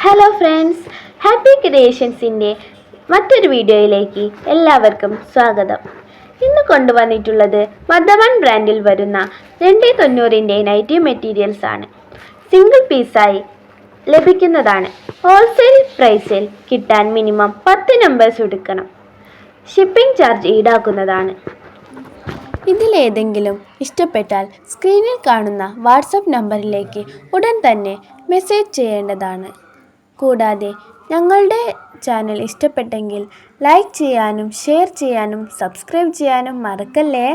Hello friends, happy ക്രിയേഷൻസിൻ്റെ മറ്റൊരു വീഡിയോയിലേക്ക് എല്ലാവർക്കും സ്വാഗതം. ഇന്ന് കൊണ്ടുവന്നിട്ടുള്ളത് മദവൻ ബ്രാൻഡിൽ വരുന്ന 290ൻ്റെ നൈറ്റി മെറ്റീരിയൽസ് ആണ്. സിംഗിൾ പീസായി ലഭിക്കുന്നതാണ്. ഹോൾസെയിൽ പ്രൈസിൽ കിട്ടാൻ മിനിമം 10 നമ്പേഴ്സ് എടുക്കണം. ഷിപ്പിംഗ് ചാർജ് ഈടാക്കുന്നതാണ്. ഇതിലേതെങ്കിലും ഇഷ്ടപ്പെട്ടാൽ സ്ക്രീനിൽ കാണുന്ന വാട്സപ്പ് നമ്പറിലേക്ക് ഉടൻ തന്നെ മെസ്സേജ് ചെയ്യേണ്ടതാണ്. കൂടാതെ ഞങ്ങളുടെ ചാനൽ ഇഷ്ടപ്പെട്ടെങ്കിൽ ലൈക്ക് ചെയ്യാനും ഷെയർ ചെയ്യാനും സബ്സ്ക്രൈബ് ചെയ്യാനും മറക്കല്ലേ.